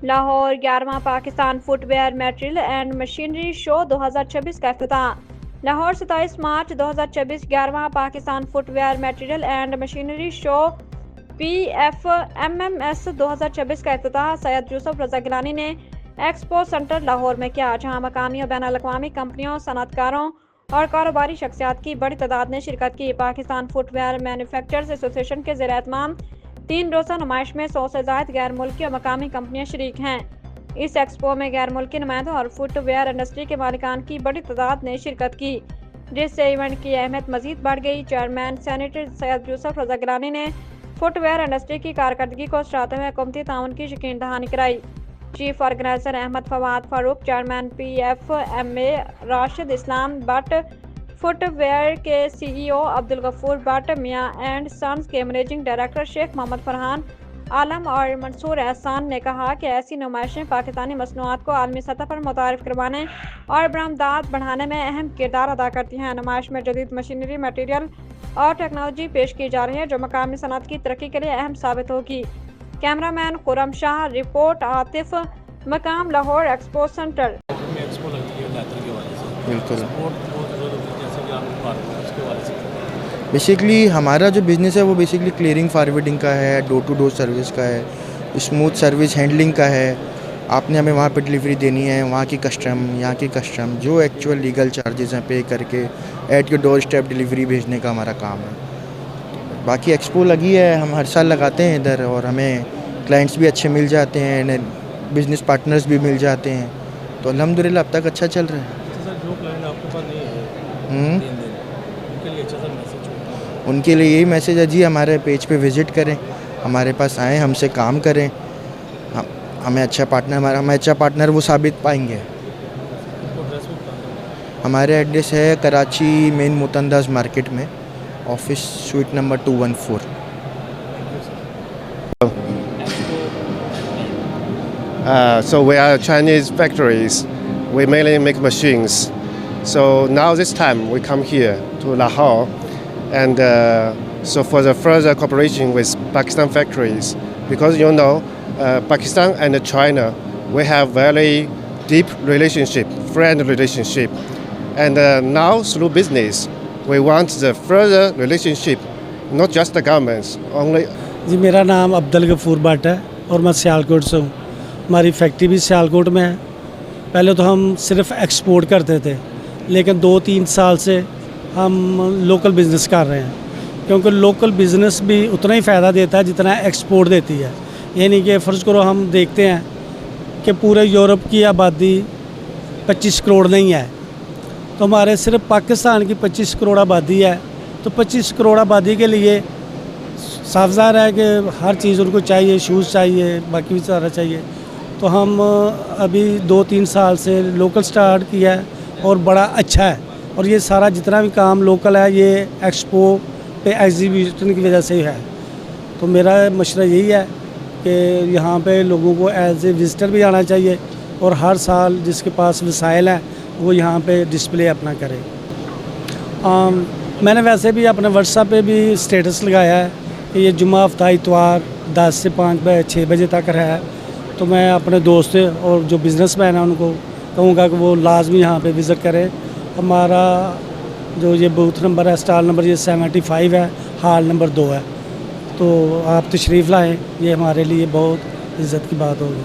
लाहौर 11वां Pakistan footwear material and machinery show 2026 का इफ्तिताह। लाहौर 27 मार्च 2026 11वां Pakistan footwear material and machinery show PFMMS 2026 का इफ्तिताह सैयद यूसुफ रज़ा गिलानी ने एक्सपो सेंटर लाहौर में किया, जहां मकामी और बैनुल-अक़वामी कंपनियों, सनअतकारों और कारोबारी शख्सियात की बड़ी तादाद ने शिरकत की। पाकिस्तान फुटवेयर मैन्युफैक्चरर्स एसोसिएशन के ज़ेर-एहतमाम 3 रोज़ा नुमाइश में 100 से ज़ायद गैर मुल्की और मकामी कंपनियां शरीक हैं। इस एक्सपो में गैर मुल्की नुमाइंदों और फुटवेयर इंडस्ट्री के मालिकान की बड़ी तादाद ने शिरकत की, जिससे इवेंट की अहमियत मजीद बढ़ गई। चेयरमैन सेनेटर सैयद यूसुफ रज़ा गिलानी ने फुटवेयर इंडस्ट्री की कारकर्दगी को सराहते हुए हुकूमती ताउन की यकीन दहानी कराई। Chief organiser Ahmad Fawad Farooq, chairman PFMA Rashid Islam Butt, footwear के CEO Abdul Ghafoor Butt Mian and sons के मैनेजिंग डायरेक्टर शेख मोहम्मद फरहान आलम और मंसूर एहसान ने कहा कि ऐसी नुमाइशें पाकिस्तानी मसनूआत को आलमी सतह पर मुतारिफ करवाने और बरामदात बढ़ाने में अहम किरदार अदा करती हैं। नुमाइश में जदीद मशीनरी, मटीरियल और टेक्नोलॉजी पेश की जा रही है, जो मकामी सनअत की तरक्की के लिए अहम साबित होगी। कैमरामैन खुरम शाह, रिपोर्ट आतिफ, मकाम लाहौर एक्सपो सेंटर। एक्सपो लगती है लैदर के वाले से बिल्कुल। सपोर्ट बहुत ज़रूरत है, जैसे कि आपने बात की उसके वाले से। बेसिकली हमारा जो बिज़नेस है वो बेसिकली क्लियरिंग फॉरवर्डिंग का है, डोर टू डोर सर्विस का है, स्मूथ सर्विस हैंडलिंग का है। आपने हमें वहाँ पे डिलीवरी देनी है, वहाँ की कस्टम, यहाँ की कस्टम, जो एक्चुअल लीगल चार्जेस हैं पे करके at your door step delivery भेजने का हमारा काम है। बाकी एक्सपो लगी है, हम हर साल लगाते हैं इधर और हमें क्लाइंट्स भी अच्छे मिल जाते हैं, बिज़नेस पार्टनर्स भी मिल जाते हैं, तो अल्हम्दुलिल्लाह अब तक अच्छा चल रहा है। अच्छा सर, जो क्लाइंट आपके पास नहीं है उनके लिए अच्छा सा मैसेज होगा? उनके लिए यही मैसेज है जी, हमारे पेज पे विज़िट करें, हमारे पास आएँ, हमसे काम करें, हमें अच्छा पार्टनर वो साबित पाएंगे। हमारे एड्रेस है कराची मेन मुतंदाज़ मार्केट में, office sweet number 214। So we are Chinese factories. We mainly make machines. So now this time we come here to Lahore, and so for the further cooperation with Pakistan factories, because Pakistan and China, we have very deep relationship, friend relationship, and now through business, we want the further relationship, not just the governments only. जी, मेरा नाम अब्दुल गफूर भट्ट है और मैं सियालकोट से हूँ। हमारी factory भी सियालकोट में है। पहले तो हम सिर्फ एक्सपोर्ट करते थे, लेकिन 2-3 साल से हम लोकल बिज़नेस कर रहे हैं, क्योंकि लोकल बिज़नेस भी उतना ही फ़ायदा देता है जितना एक्सपोर्ट देती है। यानी कि फ़र्ज़ करो हम देखते हैं कि पूरे यूरोप की आबादी 25 करोड़ नहीं है, तो हमारे सिर्फ पाकिस्तान की 25 करोड़ आबादी है। तो 25 करोड़ आबादी के लिए साफ ज़ाहिर है कि हर चीज़ उनको चाहिए, शूज़ चाहिए, बाकी भी सारा चाहिए। तो हम अभी 2-3 साल से लोकल स्टार्ट किया है और बड़ा अच्छा है, और ये सारा जितना भी काम लोकल है ये एक्सपो पे एग्जीबिशन की वजह से ही है। तो मेरा मशवरा यही है कि यहाँ पे लोगों को एज ए विज़िटर भी आना चाहिए, और हर साल जिसके पास वसाइल हैं वो यहाँ पे डिस्प्ले अपना करे। मैंने वैसे भी अपने व्हाट्सएप पे भी स्टेटस लगाया है कि ये जुम्मा, हफ्ता, इतवार 10 से 6 बजे तक है। तो मैं अपने दोस्त और जो बिज़नेसमैन हैं उनको कहूँगा कि वो लाजमी यहाँ पे विज़िट करें। हमारा जो ये बूथ नंबर है, स्टॉल नंबर ये 75 है, हॉल नंबर 2 है। तो आप तशरीफ़ लाएँ, ये हमारे लिए बहुत इज़्ज़त की बात होगी।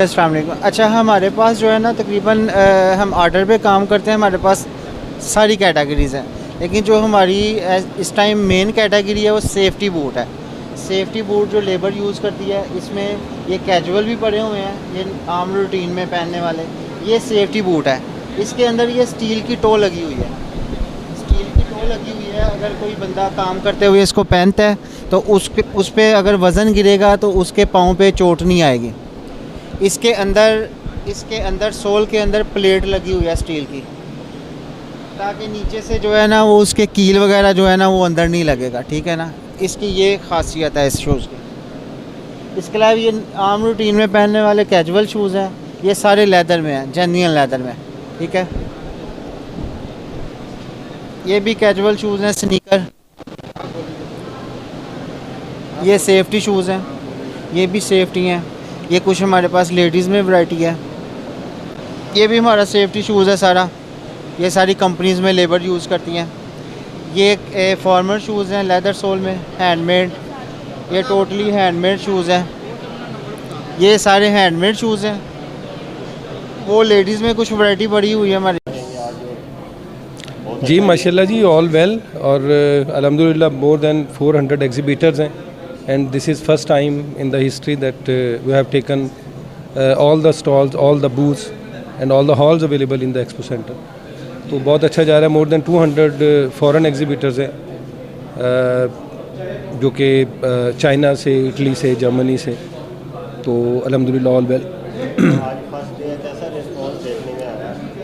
अस्सलाम वालेकुम। अच्छा, हमारे पास जो है ना तकरीबन हम ऑर्डर पे काम करते हैं। हमारे पास सारी कैटेगरीज़ हैं, लेकिन जो हमारी इस टाइम मेन कैटेगरी है वो सेफ्टी बूट है। सेफ्टी बूट जो लेबर यूज़ करती है, इसमें ये कैजुअल भी पड़े हुए हैं, ये आम रूटीन में पहनने वाले, ये सेफ्टी बूट है। इसके अंदर ये स्टील की टो लगी हुई है, स्टील की टो लगी हुई है। अगर कोई बंदा काम करते हुए इसको पहनता है तो उस पर अगर वज़न गिरेगा तो उसके पाँव पे चोट नहीं आएगी। इसके अंदर सोल के अंदर प्लेट लगी हुई है स्टील की, ताकि नीचे से जो है ना वो उसके कील वगैरह जो है ना वो अंदर नहीं लगेगा, ठीक है ना। इसकी ये खासियत है इस शूज़ की। इसके अलावा ये आम रूटीन में पहनने वाले कैजुअल शूज़ हैं, ये सारे लेदर में हैं, जेन्युइन लेदर में, ठीक है। ये भी कैजुअल शूज़ हैं, स्नीकर। ये सेफ्टी शूज़ हैं, ये भी सेफ्टी हैं। ये कुछ हमारे पास लेडीज़ में वैरायटी है। ये भी हमारा सेफ्टी शूज़ है सारा, ये सारी कंपनीज़ में लेबर यूज़ करती हैं। ये फॉर्मल शूज़ हैं लेदर सोल में, हैंडमेड, ये टोटली हैंडमेड शूज़ हैं। ये सारे हैंडमेड शूज़ हैं। वो लेडीज़ में कुछ वैरायटी बढ़ी हुई है हमारी। जी माशाल्लाह जी, ऑल वेल, और अल्हम्दुलिल्लाह मोर देन 400 एग्जीबिटर्स हैं, and this is first time in the history that we have taken all the stalls, all the booths and all the halls available in the expo centre. तो बहुत अच्छा जा रहा है। More than 200 foreign exhibitors हैं, जो कि China से, इटली से, जर्मनी से। तो अल्हम्दुलिल्लाह ऑल वेल।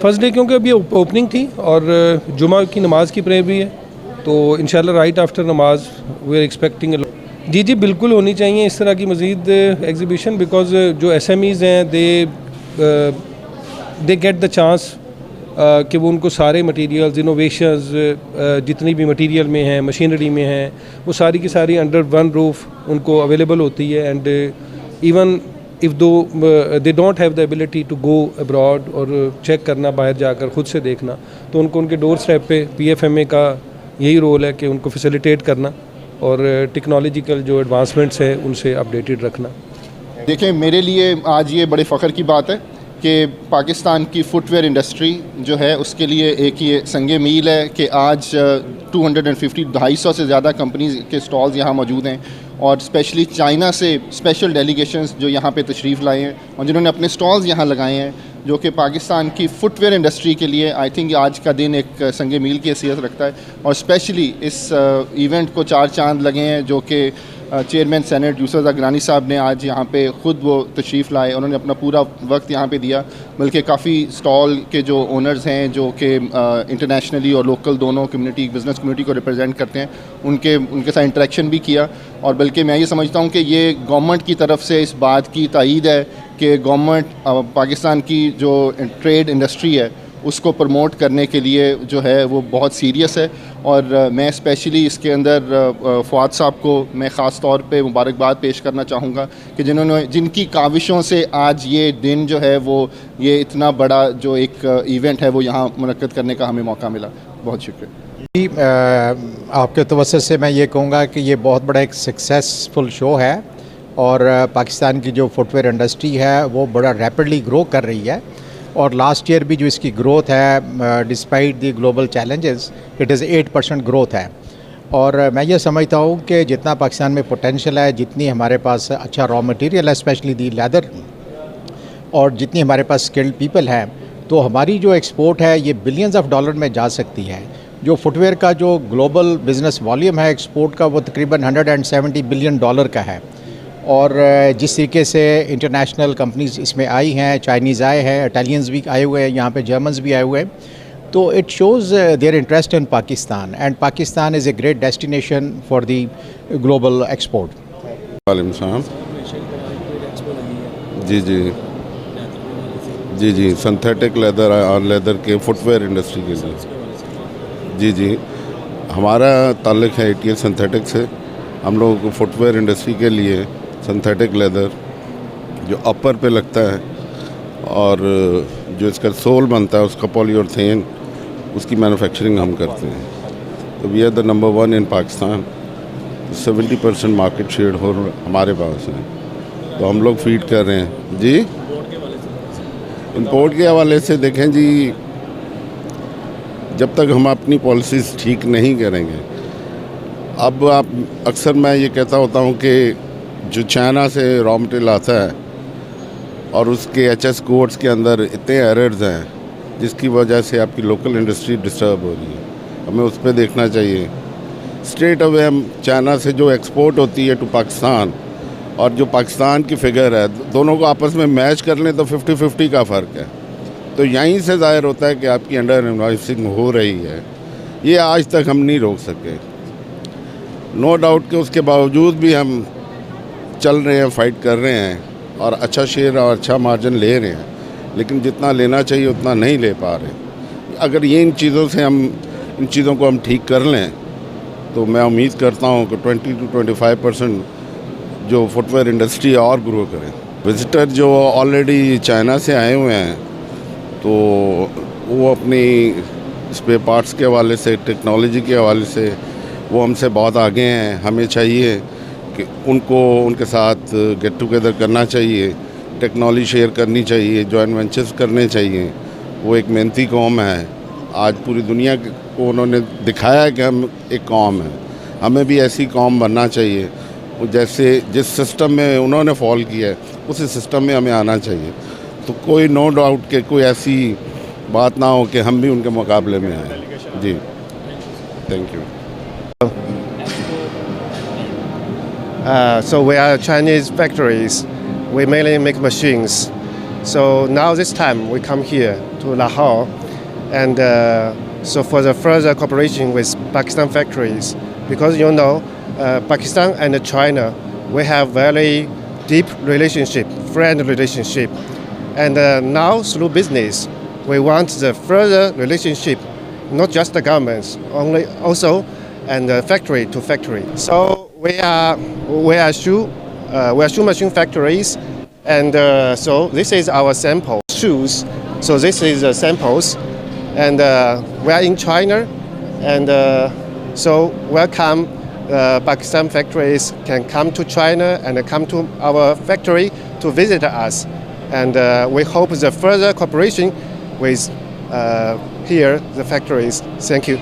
फर्स्ट डे क्योंकि अभी ओपनिंग थी और जुमा की नमाज़ की प्रेयर भी है, तो इंशाल्लाह राइट आफ्टर नमाज वी आर एक्सपेक्टिंग। जी बिल्कुल होनी चाहिए इस तरह की मज़ीद एग्जीबिशन, बिकॉज जो SMEs हैं दे गेट द चांस कि वो उनको सारे मटेरियल्स, इनोवेशंस, जितनी भी मटेरियल में हैं, मशीनरी में हैं, वो सारी की सारी अंडर वन रूफ उनको अवेलेबल होती है। And even if though they don't have the ability to go abroad और चेक करना, बाहर जाकर ख़ुद से देखना, तो उनको उनके डोर स्टेप पे PFMA का यही रोल है कि उनको फैसिलिटेट करना और टेक्नोलॉजिकल जो एडवांसमेंट्स है उनसे अपडेटेड रखना। देखिए, मेरे लिए आज ये बड़े फ़ख्र की बात है कि पाकिस्तान की फ़ुटवेयर इंडस्ट्री जो है उसके लिए एक ये संगे मील है कि आज 250 से ज़्यादा कंपनीज़ के स्टॉल्स यहाँ मौजूद हैं, और स्पेशली चाइना से स्पेशल डेलीगेशंस जो यहाँ पे तशरीफ़ लाए हैं और जिन्होंने अपने स्टॉल्स यहाँ लगाए हैं, जो कि पाकिस्तान की फ़ुटवेयर इंडस्ट्री के लिए आई थिंक आज का दिन एक संगे मील की हैसियत रखता है। और स्पेशली इस इवेंट को 4 चांद लगे हैं, जो कि चेयरमैन सेनेट यूसुफ ज़गरानी साहब ने आज यहाँ पे ख़ुद वो तशरीफ़ लाए, उन्होंने अपना पूरा वक्त यहाँ पे दिया, बल्कि काफ़ी स्टॉल के जो ओनर्स हैं जो कि इंटरनेशनली और लोकल दोनों कम्युनिटी, बिज़नेस कम्युनिटी को रिप्रेजेंट करते हैं, उनके साथ इंटरेक्शन भी किया। और बल्कि मैं ये समझता हूँ कि ये गवर्नमेंट की तरफ से इस बात की तायीद है कि गवर्नमेंट पाकिस्तान की जो ट्रेड इंडस्ट्री है उसको प्रमोट करने के लिए जो है वो बहुत सीरियस है। और मैं स्पेशली इसके अंदर फ़वाद साहब को मैं ख़ास तौर पे मुबारकबाद पेश करना चाहूँगा कि जिनकी काविशों से आज ये दिन जो है वो ये इतना बड़ा जो एक इवेंट है वो यहाँ मुनक्कद करने का हमें मौका मिला। बहुत शुक्रिया। आपके तवज्जो से मैं ये कहूँगा कि ये बहुत बड़ा एक सक्सेसफुल शो है, और पाकिस्तान की जो फुटवेयर इंडस्ट्री है वो बड़ा रैपिडली ग्रो कर रही है। और लास्ट ईयर भी जो इसकी ग्रोथ है, despite the global challenges, it is 8% growth है। और मैं ये समझता हूँ कि जितना पाकिस्तान में पोटेंशियल है, जितनी हमारे पास अच्छा रॉ मटेरियल है, स्पेशली दी लेदर, और जितनी हमारे पास स्किल्ड पीपल हैं, तो हमारी जो एक्सपोर्ट है ये बिलियंस ऑफ डॉलर में जा सकती है। जो फुटवेयर का जो ग्लोबल बिज़नेस वॉल्यूम है एक्सपोर्ट का, वो तकरीबन $170 बिलियन का है। और जिस तरीके से इंटरनेशनल कंपनीज इसमें आई हैं, चाइनीज़ आए हैं, इटालियंस भी आए हुए हैं, यहाँ पे जर्मन्स भी आए हुए हैं, तो it shows their interest in Pakistan, and Pakistan is a great destination for the global export. वालेकुम सलाम। जी सिंथेटिक लेदर और लेदर के फुटवेयर इंडस्ट्री के लिए जी हमारा ताल्लुक़ है ATL सिंथेटिक से। हम लोगों को फुटवेयर इंडस्ट्री के लिए सिंथेटिक लेदर जो अपर पे लगता है और जो इसका सोल बनता है उसका पॉलीयूरेथेन, उसकी मैन्युफैक्चरिंग हम करते हैं। तो we are the number 1 in Pakistan. 70% market share हो हमारे पास है, तो हम लोग फीड कर रहे हैं जी। इंपोर्ट के हवाले से देखें जी, जब तक हम अपनी पॉलिसीज़ ठीक नहीं करेंगे, अब आप अक्सर मैं ये कहता होता हूँ कि जो चाइना से रॉ मटेरियल आता है और उसके HS कोड्स के अंदर इतने एरर्स हैं जिसकी वजह से आपकी लोकल इंडस्ट्री डिस्टर्ब हो रही है, हमें उस पर देखना चाहिए। स्ट्रेट अवे हम चाइना से जो एक्सपोर्ट होती है टू पाकिस्तान और जो पाकिस्तान की फ़िगर है, दोनों को आपस में मैच कर लें तो 50-50 का फ़र्क है। तो यहीं से ज़ाहिर होता है कि आपकी अंडर इन्वॉइसिंग हो रही है। ये आज तक हम नहीं रोक सके। नो डाउट कि उसके बावजूद भी हम चल रहे हैं, फाइट कर रहे हैं और अच्छा शेयर और अच्छा मार्जिन ले रहे हैं, लेकिन जितना लेना चाहिए उतना नहीं ले पा रहे। अगर ये इन चीज़ों को हम ठीक कर लें तो मैं उम्मीद करता हूँ कि 20 to 25% जो फुटवेयर इंडस्ट्री है और ग्रो करें। विजिटर जो ऑलरेडी चाइना से आए हुए हैं तो वो अपनी स्पेयर पार्ट्स के हवाले से, टेक्नोलॉजी के हवाले से वो हमसे बहुत आगे हैं। हमें चाहिए कि उनको उनके साथ गेट टुगेदर करना चाहिए, टेक्नोलॉजी शेयर करनी चाहिए, जॉइंट वेंचर्स करने चाहिए। वो एक मेहनती कौम है, आज पूरी दुनिया को उन्होंने दिखाया है कि हम एक कौम है। हमें भी ऐसी कौम बनना चाहिए, जैसे जिस सिस्टम में उन्होंने फॉल किया है उसी सिस्टम में हमें आना चाहिए। तो कोई नो डाउट कि कोई ऐसी बात ना हो कि हम भी उनके मुकाबले में आए। जी, thank you. So we are Chinese factories. We mainly make machines. So now this time we come here to Lahore, and so for the further cooperation with Pakistan factories, because Pakistan and China, we have very deep relationship, friend relationship, and now through business, we want the further relationship, not just the governments, only also and factory to factory. So we are shoe machine factories, and so this is our sample shoes. So this is the samples, and we are in China, and so welcome. Pakistan factories can come to China and come to our factory to visit us, and we hope the further cooperation with here the factories. Thank you.